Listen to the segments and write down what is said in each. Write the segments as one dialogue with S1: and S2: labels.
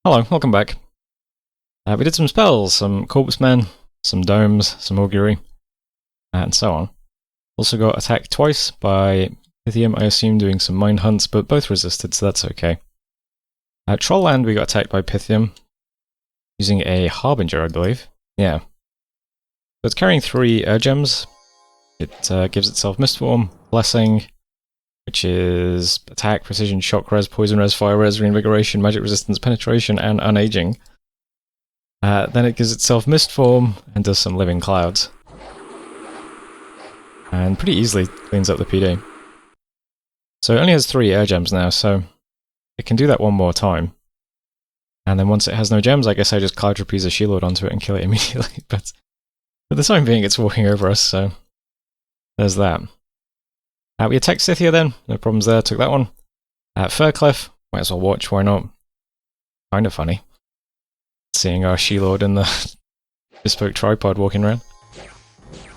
S1: Hello, welcome back. We did some spells, some corpsemen, some domes, some augury, and so on. Also got attacked twice by Pythium, I assume, doing some mind hunts, but both resisted, so that's okay. At Trollland, we got attacked by Pythium, using a Harbinger, I believe. Yeah. So it's carrying 3 air gems. It gives itself Mistform, Blessing, which is attack, precision, shock res, poison res, fire res, reinvigoration, magic resistance, penetration, and unaging. Then it gives itself Mistform and does some living clouds. And pretty easily cleans up the PD. So it only has 3 air gems now, so it can do that one more time. And then once it has no gems, I guess I just Cloud Trapeze a She-Lord onto it and kill it immediately. But for the time being, it's walking over us, so there's that. We attacked Scythia then, no problems there, took that one. Faircliff, might as well watch, why not? Kinda funny. Seeing our She-Lord and the bespoke tripod walking around.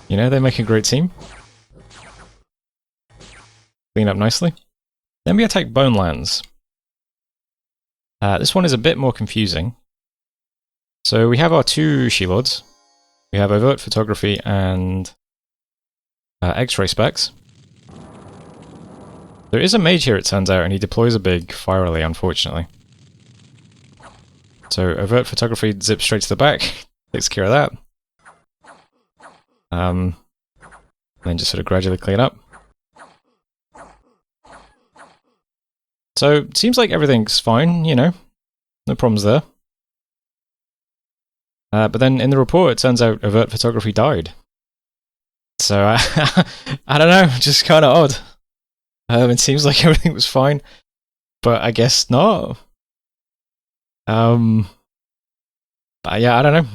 S1: You know, they make a great team. Clean up nicely. Then we attack Bonelands. This one is a bit more confusing. So we have our 2 She-Lords. We have Overt Photography and X-Ray Specs. There is a mage here, it turns out, and he deploys a big fire relay, unfortunately. So Overt Photography zips straight to the back, takes care of that. Then just sort of gradually clean up. So it seems like everything's fine, you know, no problems there. But then in the report, it turns out Overt Photography died. So I don't know, just kind of odd. It seems like everything was fine, but I guess not. But yeah, I don't know.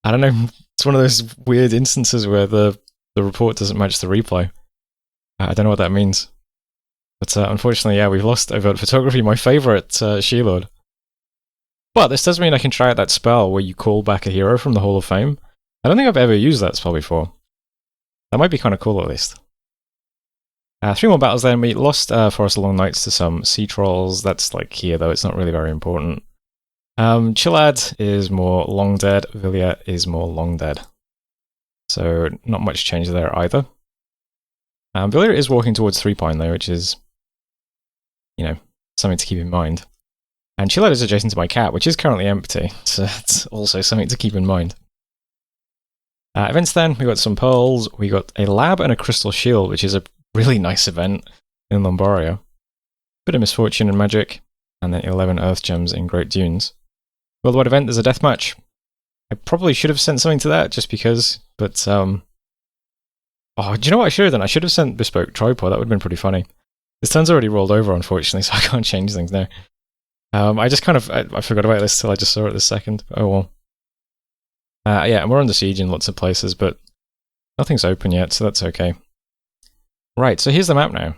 S1: I don't know. It's one of those weird instances where the report doesn't match the replay. I don't know what that means. But unfortunately, yeah, we've lost Overt Photography, my favourite She-Lord. But this does mean I can try out that spell where you call back a hero from the Hall of Fame. I don't think I've ever used that spell before. That might be kind of cool, at least. 3 more battles then. We lost Forest Long Nights to some Sea Trolls. That's like here, though. It's not really very important. Chilad is more long dead. Villiers is more long dead. So not much change there either. Villiers is walking towards 3 Pine, though, which is, you know, something to keep in mind. And Chilad is adjacent to my cat, which is currently empty. So that's also something to keep in mind. Events then. We got some pearls. We got a lab and a crystal shield, which is a really nice event in Lombaria. Bit of misfortune and magic, and then 11 earth gems in Great Dunes. Worldwide event, there's a deathmatch. I probably should have sent something to that, just because, but, oh, do you know what I should have done? I should have sent Bespoke Tripod, that would have been pretty funny. This turn's already rolled over, unfortunately, so I can't change things now. I just kind of, I forgot about this till I just saw it this second. Oh well. Yeah, and we're under siege in lots of places, but nothing's open yet, so that's okay. Right, so here's the map now.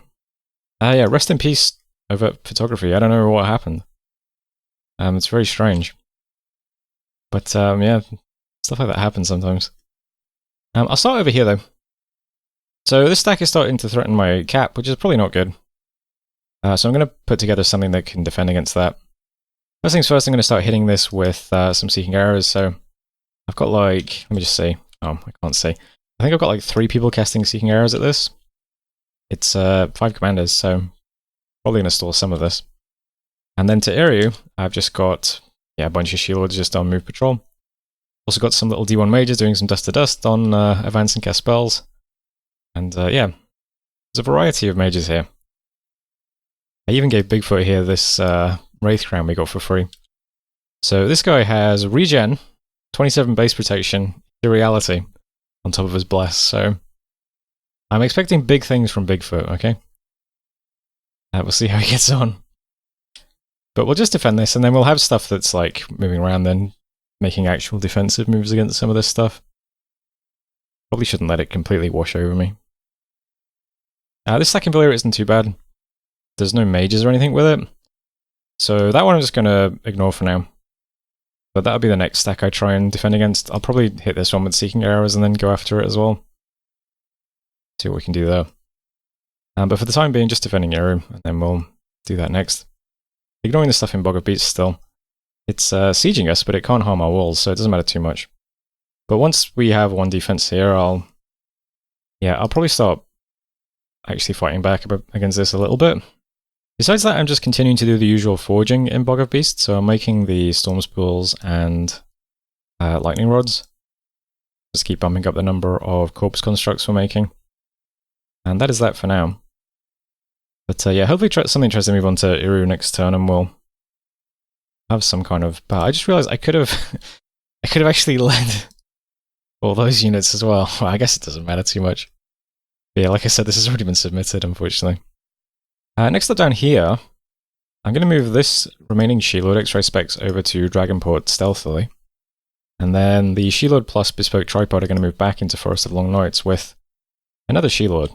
S1: Yeah, rest in peace, Overt Photography. I don't know what happened. It's very strange. But, yeah, stuff like that happens sometimes. I'll start over here, though. So this stack is starting to threaten my cap, which is probably not good. So I'm going to put together something that can defend against that. First things first, I'm going to start hitting this with some Seeking Arrows. So I've got like, let me just see. Oh, I can't see. I think I've got like 3 people casting Seeking Arrows at this. It's 5 commanders, so probably going to store some of this. And then to Eriu, I've just got a bunch of She-Lords just on move patrol. Also got some little D1 mages doing some dust to dust on advance and cast spells. And yeah, there's a variety of mages here. I even gave Bigfoot here this Wraith Crown we got for free. So this guy has regen, 27 base protection, Ethereality on top of his bless, so I'm expecting big things from Bigfoot, okay? We'll see how he gets on. But we'll just defend this, and then we'll have stuff that's like moving around then, making actual defensive moves against some of this stuff. Probably shouldn't let it completely wash over me. This second Villiers isn't too bad. There's no mages or anything with it. So that one I'm just going to ignore for now. But that'll be the next stack I try and defend against. I'll probably hit this one with Seeking Arrows and then go after it as well. See what we can do there. But for the time being, just defending Eriu, and then we'll do that next. Ignoring the stuff in Bog of Beats still. It's sieging us, but it can't harm our walls, so it doesn't matter too much. But once we have one defense here, I'll probably start actually fighting back against this a little bit. Besides that, I'm just continuing to do the usual forging in Bog of Beasts, so I'm making the storm spools and lightning rods. Just keep bumping up the number of corpse constructs we're making. And that is that for now. But yeah, hopefully something tries to move on to Eriu next turn and we'll have some kind of... But I just realized I could have actually led all those units as well. Well, I guess it doesn't matter too much. But yeah, like I said, this has already been submitted, unfortunately. Next up down here, I'm going to move this remaining She-Lord X-Ray specs over to Dragonport stealthily. And then the She-Lord plus Bespoke Tripod are going to move back into Forest of Long Nights with another She-Lord.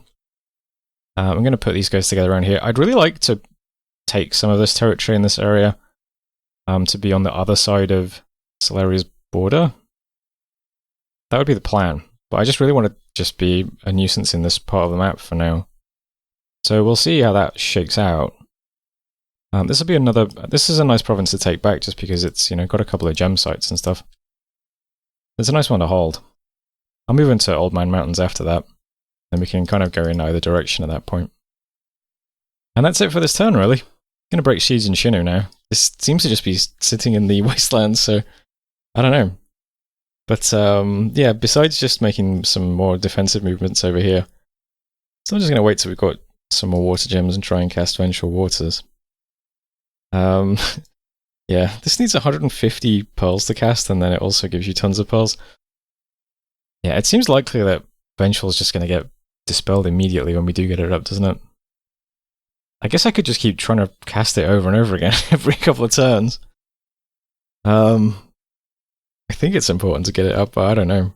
S1: I'm going to put these guys together around here. I'd really like to take some of this territory in this area to be on the other side of Solaria's border. That would be the plan. But I just really want to just be a nuisance in this part of the map for now. So we'll see how that shakes out. This is a nice province to take back just because it's, got a couple of gem sites and stuff. It's a nice one to hold. I'll move into Old Man Mountains after that. Then we can kind of go in either direction at that point. And that's it for this turn, really. I'm going to break siege in Shinu now. This seems to just be sitting in the wasteland, so I don't know. But yeah, besides just making some more defensive movements over here, so I'm just going to wait till we've got some more water gems and try and cast Vengeful Waters. Yeah, this needs 150 pearls to cast, and then it also gives you tons of pearls. Yeah, it seems likely that Vengeful is just going to get dispelled immediately when we do get it up, doesn't it? I guess I could just keep trying to cast it over and over again every couple of turns. I think it's important to get it up, but I don't know.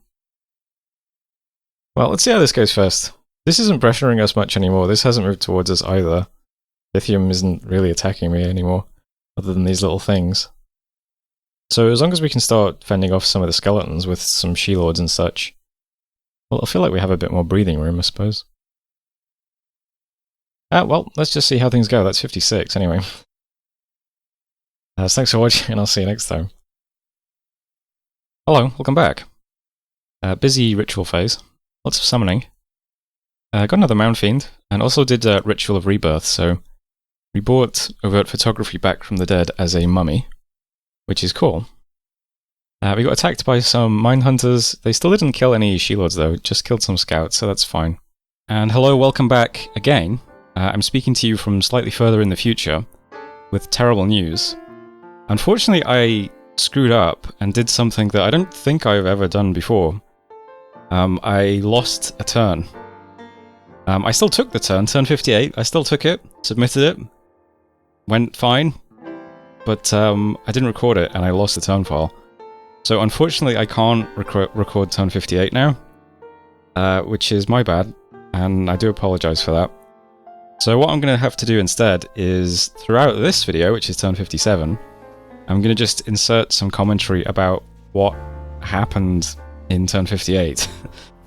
S1: Well, let's see how this goes first. This isn't pressuring us much anymore. This hasn't moved towards us either. Lithium isn't really attacking me anymore, other than these little things. So as long as we can start fending off some of the skeletons with some She-Lords and such, well, I feel like we have a bit more breathing room, I suppose. Well, let's just see how things go. That's 56, anyway. So thanks for watching, and I'll see you next time. Hello, welcome back. Busy ritual phase. Lots of summoning. Got another Mound Fiend, and also did Ritual of Rebirth, so we brought Overt Photography back from the dead as a mummy, which is cool. We got attacked by some Mine Hunters. They still didn't kill any She-Lords though, just killed some scouts, so that's fine. And hello, welcome back again. I'm speaking to you from slightly further in the future, with terrible news. Unfortunately, I screwed up and did something that I don't think I've ever done before. I lost a turn. I still took the turn 58, I still took it, submitted it, went fine, but I didn't record it and I lost the turn file. So unfortunately I can't record turn 58 now, which is my bad, and I do apologise for that. So what I'm going to have to do instead is, throughout this video, which is turn 57, I'm going to just insert some commentary about what happened in turn 58,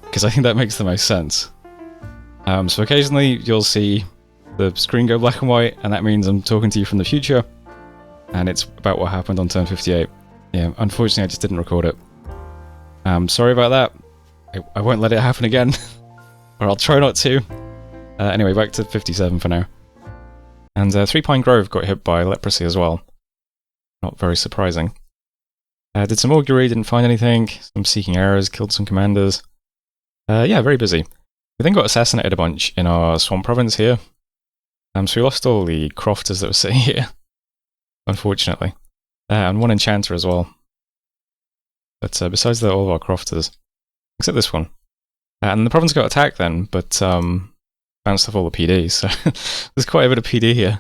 S1: because I think that makes the most sense. So occasionally you'll see the screen go black and white, and that means I'm talking to you from the future, and it's about what happened on turn 58. Yeah, unfortunately I just didn't record it. Sorry about that. I won't let it happen again, or I'll try not to. Anyway, back to 57 for now. And Three Pine Grove got hit by leprosy as well. Not very surprising. Did some augury, didn't find anything. Some seeking errors, killed some commanders. Yeah, very busy. We then got assassinated a bunch in our swamp province here. So we lost all the crofters that were sitting here, unfortunately. And one enchanter as well. But besides that, all of our crofters. Except this one. And the province got attacked then, but bounced off all the PD, so there's quite a bit of PD here.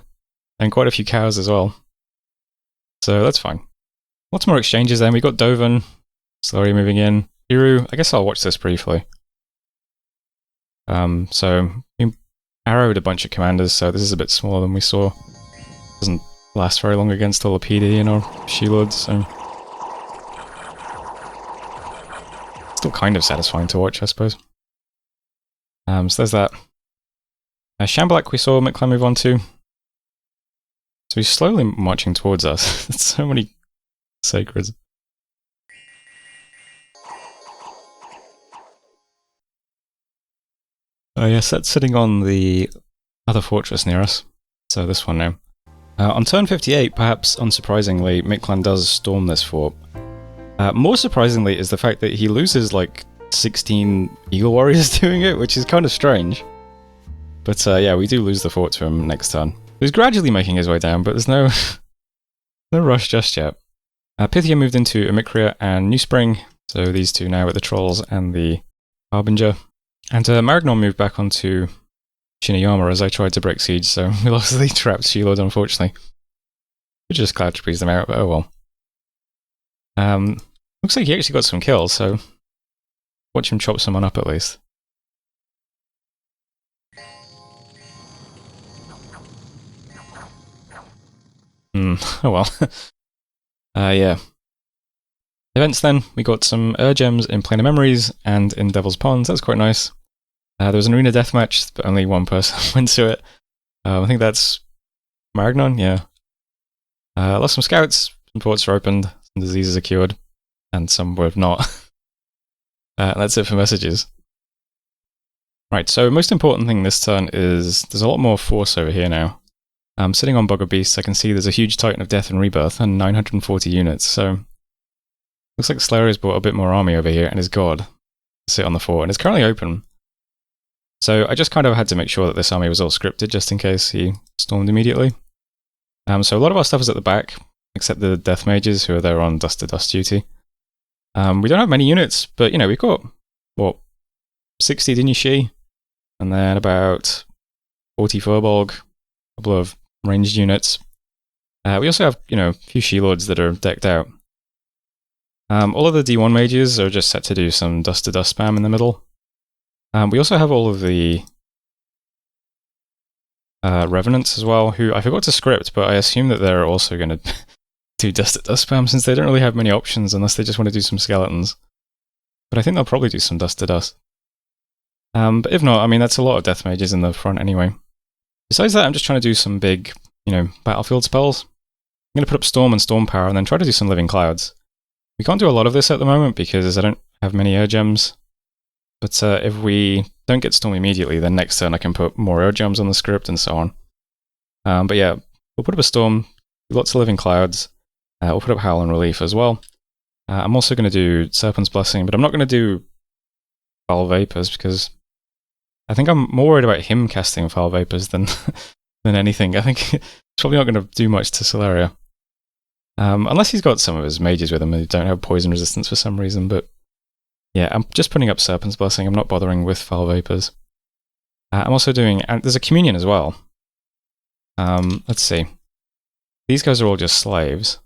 S1: And quite a few cows as well. So that's fine. Lots more exchanges then. We got Dovan, slowly moving in. Eriu, I guess I'll watch this briefly. So we arrowed a bunch of commanders, so this is a bit smaller than we saw. Doesn't last very long against all the PD and our She-Lords, so still kind of satisfying to watch, I suppose. So there's that. Shambhalak we saw Miklan move on to. So he's slowly marching towards us. There's so many Sacred. Yes, that's sitting on the other fortress near us. So this one now. On turn 58, perhaps unsurprisingly, Mictlan does storm this fort. More surprisingly is the fact that he loses like 16 Eagle Warriors doing it, which is kind of strange. But yeah, we do lose the fort to him next turn. He's gradually making his way down, but there's no no rush just yet. Pythia moved into Amikria and New Spring, so these two now with the Trolls and the Harbinger. And Maragnon moved back onto Shiniyama as I tried to break siege, so we lost the trapped Shilord, unfortunately. We just Cloud Trees them out, but oh well. Looks like he actually got some kills, so watch him chop someone up at least. Oh well. Yeah. Events then, we got some Gems in Plane of Memories and in Devil's Ponds. That's quite nice. There was an arena deathmatch, but only one person went to it. I think that's Maragnon, yeah. Lost some scouts, some ports are opened, some diseases are cured, and some were not. That's it for messages. Right, so most important thing this turn is there's a lot more force over here now. Sitting on Bog of Beasts, I can see there's a huge Titan of Death and Rebirth and 940 units, so looks like Slayer has brought a bit more army over here and his god to sit on the fort, and it's currently open. So I just kind of had to make sure that this army was all scripted just in case he stormed immediately. So a lot of our stuff is at the back, except the Death Mages who are there on Dust to Dust duty. We don't have many units, but you know, we've got, what, 60 Dinyishi, and then about 40 Furbolg, a couple of ranged units. We also have, you know, a few She-Lords that are decked out. All of the D1 mages are just set to do some Dust to Dust spam in the middle. We also have all of the Revenants as well, who I forgot to script, but I assume that they're also going to do Dust to Dust spam since they don't really have many options unless they just want to do some skeletons. But I think they'll probably do some Dust to Dust. But if not, I mean, that's a lot of Death Mages in the front anyway. Besides that, I'm just trying to do some big, you know, battlefield spells. I'm going to put up Storm and Storm Power and then try to do some Living Clouds. We can't do a lot of this at the moment because I don't have many air gems. But if we don't get Storm immediately, then next turn I can put more air gems on the script and so on. But yeah, we'll put up a Storm, lots of Living Clouds. We'll put up Howl and Relief as well. I'm also going to do Serpent's Blessing, but I'm not going to do Foul Vapors because I think I'm more worried about him casting Foul Vapors than than anything. I think it's probably not going to do much to Solaria. Unless he's got some of his mages with him who don't have poison resistance for some reason, but yeah, I'm just putting up Serpent's Blessing. I'm not bothering with Foul Vapors. I'm also doing, and there's a Communion as well. Let's see. These guys are all just slaves.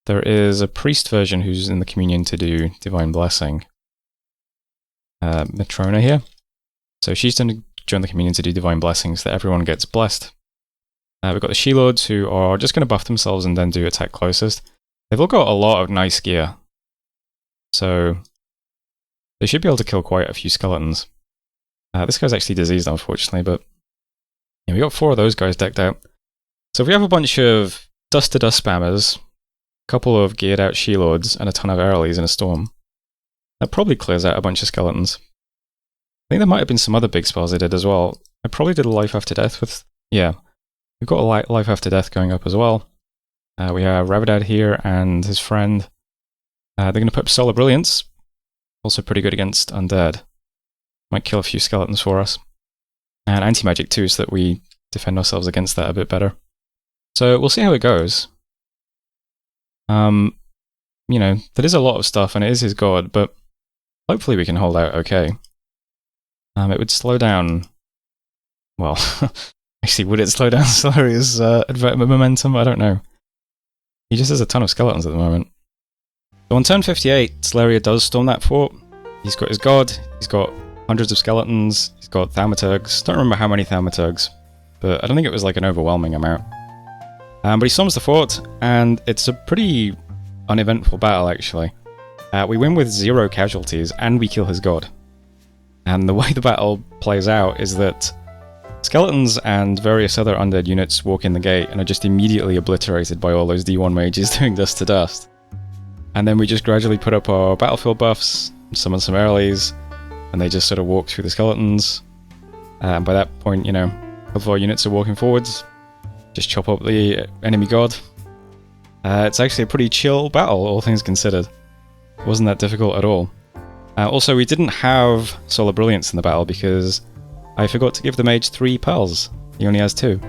S1: There is a priest version who's in the Communion to do Divine Blessing. Matrona here. So she's going to join the Communion to do Divine Blessing so that everyone gets blessed. We've got the She-Lords who are just going to buff themselves and then do attack closest. They've all got a lot of nice gear. So they should be able to kill quite a few skeletons. This guy's actually diseased, unfortunately, but yeah, we got 4 of those guys decked out. So if we have a bunch of Dust to Dust spammers, a couple of geared out She-Lords, and a ton of Airlies in a Storm, that probably clears out a bunch of skeletons. I think there might have been some other big spells I did as well. I probably did a Life After Death with, yeah. We've got a Life After Death going up as well. We have Ravadad here and his friend. They're going to put up Solar Brilliance. Also pretty good against Undead. Might kill a few skeletons for us. And Anti-Magic too, so that we defend ourselves against that a bit better. So we'll see how it goes. You know, that is a lot of stuff and it is his god, but hopefully we can hold out okay. It would slow down... Well... Actually, would it slow down Solaria's momentum? I don't know. He just has a ton of skeletons at the moment. So on turn 58, Solaria does storm that fort. He's got his god, he's got hundreds of skeletons, he's got Thaumaturgs. Don't remember how many Thaumaturgs, but I don't think it was like an overwhelming amount. But he storms the fort, and it's a pretty uneventful battle actually. We win with 0 casualties, and we kill his god. And the way the battle plays out is that skeletons and various other undead units walk in the gate and are just immediately obliterated by all those D1 mages doing Dust to Dust. And then we just gradually put up our battlefield buffs, summon some earlies, and they just sort of walk through the skeletons. And by that point, you know, a couple of our units are walking forwards. Just chop up the enemy god. It's actually a pretty chill battle, all things considered. It wasn't that difficult at all. Also, we didn't have Solar Brilliance in the battle because I forgot to give the mage 3 pearls. He only has 2.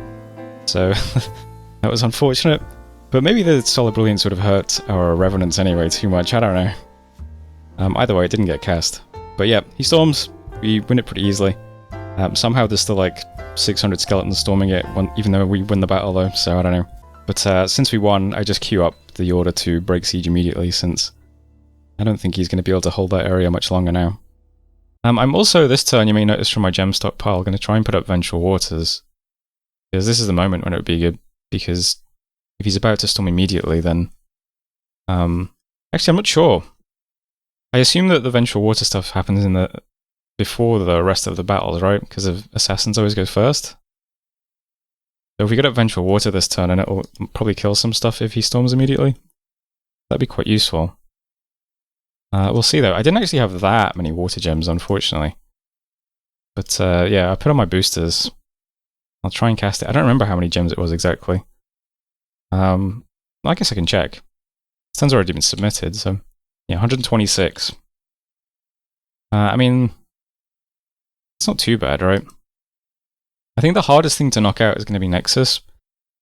S1: So, that was unfortunate. But maybe the Solar Brilliance would have hurt our Revenants anyway too much, I don't know. Either way, it didn't get cast. But yeah, he storms, we win it pretty easily. Somehow there's still like 600 skeletons storming it, even though we win the battle though, so I don't know. But since we won, I just queue up the order to break siege immediately, since I don't think he's going to be able to hold that area much longer now. I'm also, this turn, you may notice from my gem stockpile, going to try and put up Vengeful Waters. Because this is the moment when it would be good, because if he's about to storm immediately, then... actually, I'm not sure. I assume that the Vengeful Water stuff happens before the rest of the battles, right? Because Assassins always go first. So if we get up Vengeful Water this turn, and it'll probably kill some stuff if he storms immediately. That'd be quite useful. We'll see though. I didn't actually have that many water gems, unfortunately. But yeah, I put on my boosters. I'll try and cast it. I don't remember how many gems it was exactly. I guess I can check. This turn's already been submitted, so yeah, 126. I mean, it's not too bad, right? I think the hardest thing to knock out is going to be Nexus.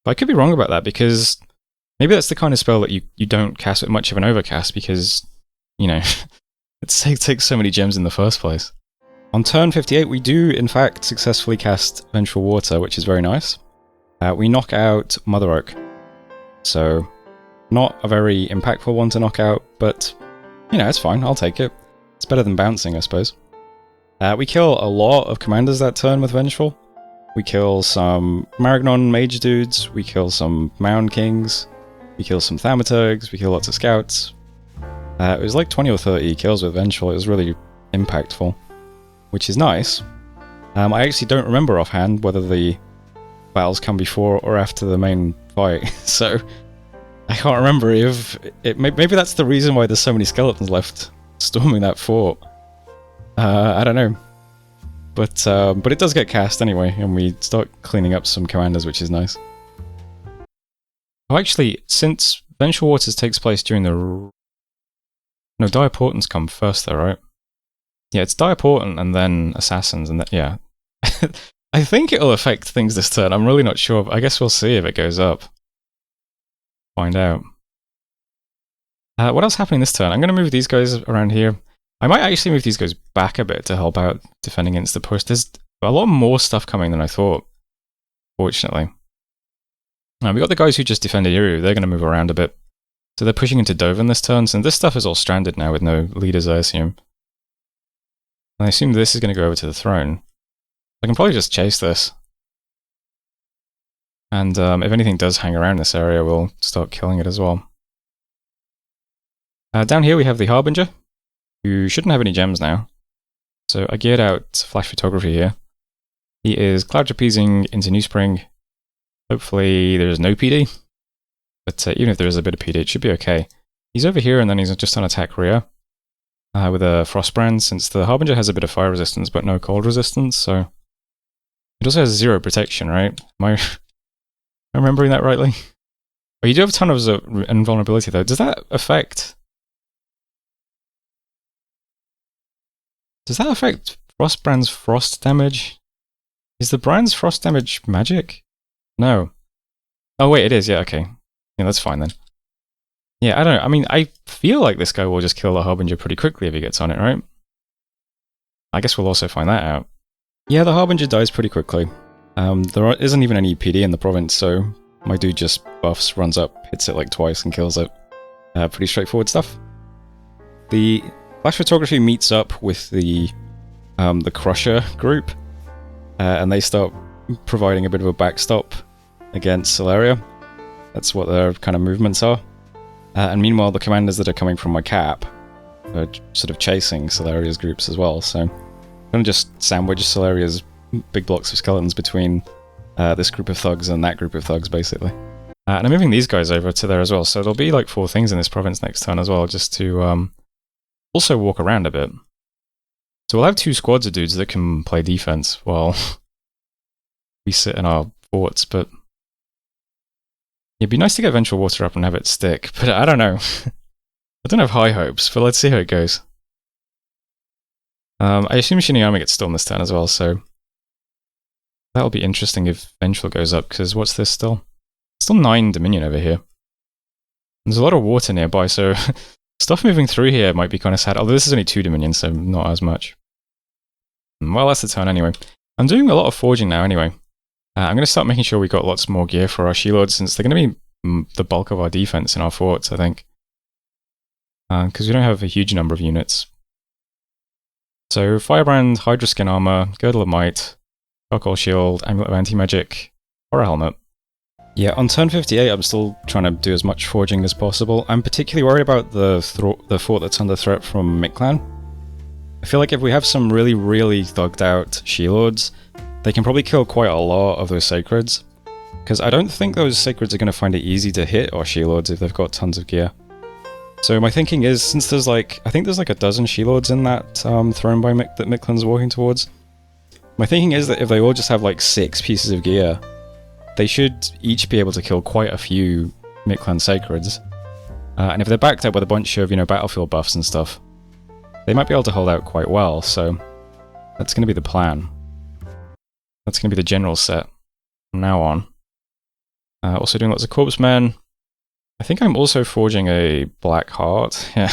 S1: But I could be wrong about that, because maybe that's the kind of spell that you don't cast with much of an overcast, because, you know, it takes so many gems in the first place. On turn 58, we do, in fact, successfully cast Vengeful Water, which is very nice. We knock out Mother Oak. So, not a very impactful one to knock out, but, you know, it's fine, I'll take it. It's better than bouncing, I suppose. We kill a lot of commanders that turn with Vengeful. We kill some Maragnon mage dudes, we kill some Mound Kings, we kill some Thaumaturgs, we kill lots of scouts. It was like 20 or 30 kills with Vengeful, it was really impactful, which is nice. I actually don't remember offhand whether the battles come before or after the main fight, so I can't remember if maybe that's the reason why there's so many skeletons left storming that fort. I don't know. But it does get cast anyway, and we start cleaning up some commanders, which is nice. Oh, actually, since Vengeful Waters takes place during the... No, Dire Portents come first though, right? Yeah, it's Dire Portent and then Assassins, and yeah. I think it'll affect things this turn, I'm really not sure, but I guess we'll see if it goes up. Find out. What else happening this turn? I'm going to move these guys around here. I might actually move these guys back a bit to help out defending against the push. There's a lot more stuff coming than I thought, fortunately. We got the guys who just defended Eriu, they're going to move around a bit. So they're pushing into Dovan this turn, so this stuff is all stranded now with no leaders, I assume. And I assume this is going to go over to the throne. I can probably just chase this. And if anything does hang around this area, we'll start killing it as well. Down here we have the Harbinger, who shouldn't have any gems now. So I geared out flash photography here. He is cloud trapezing into New Spring. Hopefully there's no PD. But even if there is a bit of PD, it should be okay. He's over here and then he's just on attack rear. With a Frostbrand, since the Harbinger has a bit of fire resistance but no cold resistance, so... It also has 0 protection, right? Am I remembering that rightly? Oh, you do have a ton of invulnerability though. Does that affect... Does that affect Frostbrand's frost damage? Is the Brand's frost damage magic? No. Oh wait, it is, yeah, okay. Yeah, that's fine then. Yeah, I don't know, I mean, I feel like this guy will just kill the Harbinger pretty quickly if he gets on it, right? I guess we'll also find that out. Yeah, the Harbinger dies pretty quickly. There isn't even any PD in the province, so my dude just buffs, runs up, hits it like twice and kills it. Pretty straightforward stuff. The flash photography meets up with the Crusher group, and they start providing a bit of a backstop against Celeria. That's what their kind of movements are. And meanwhile, the commanders that are coming from my cap are sort of chasing Celeria's groups as well, so I'm going to just sandwich Celeria's big blocks of skeletons between this group of thugs and that group of thugs, basically. And I'm moving these guys over to there as well, so there'll be like 4 things in this province next turn as well, just to also walk around a bit. So we'll have 2 squads of dudes that can play defense while we sit in our forts, but it'd be nice to get Vengeful Water up and have it stick, but I don't know. I don't have high hopes, but let's see how it goes. I assume Shinigami gets stolen this turn as well, so that'll be interesting if Vengeful goes up, because what's this still? Still 9 Dominion over here. There's a lot of water nearby, so stuff moving through here might be kind of sad, although this is only 2 Dominion, so not as much. Well, that's the turn anyway. I'm doing a lot of forging now anyway. I'm going to start making sure we got lots more gear for our She-Lords, since they're going to be the bulk of our defense in our forts, I think. Because we don't have a huge number of units. So, Firebrand, Hydra Skin Armor, Girdle of Might, Alcohol Shield, Amulet of Anti-Magic, Horror Helmet. Yeah, on turn 58 I'm still trying to do as much forging as possible. I'm particularly worried about the fort that's under threat from Mictlan. I feel like if we have some really, really thugged out She-Lords, they can probably kill quite a lot of those Sacreds. Because I don't think those Sacreds are going to find it easy to hit our She-Lords if they've got tons of gear. So my thinking is, since there's like, I think there's like a dozen She-Lords in that throne by that Mictlan's walking towards. My thinking is that if they all just have like 6 pieces of gear, they should each be able to kill quite a few Mictlan Sacreds. And if they're backed up with a bunch of, battlefield buffs and stuff, they might be able to hold out quite well, so that's going to be the plan. That's going to be the general set from now on. Also doing lots of Corpsemen. I think I'm also forging a Black Heart. Yeah.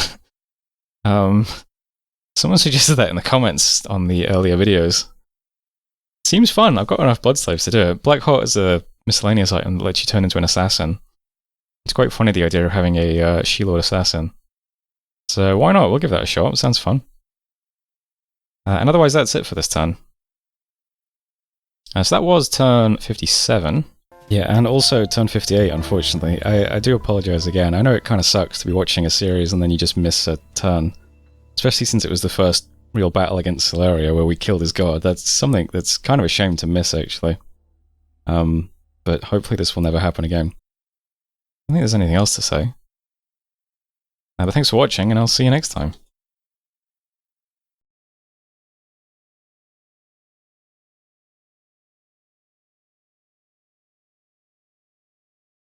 S1: Someone suggested that in the comments on the earlier videos. Seems fun. I've got enough blood slaves to do it. Black Heart is a miscellaneous item that lets you turn into an assassin. It's quite funny, the idea of having a She-Lord assassin. So why not? We'll give that a shot. It sounds fun. And otherwise, that's it for this turn. So that was turn 57. Yeah, and also turn 58, unfortunately. I do apologize again. I know it kind of sucks to be watching a series and then you just miss a turn. Especially since it was the first real battle against Celeria where we killed his god. That's something that's kind of a shame to miss, actually. But hopefully this will never happen again. I don't think there's anything else to say. But thanks for watching, and I'll see you next time.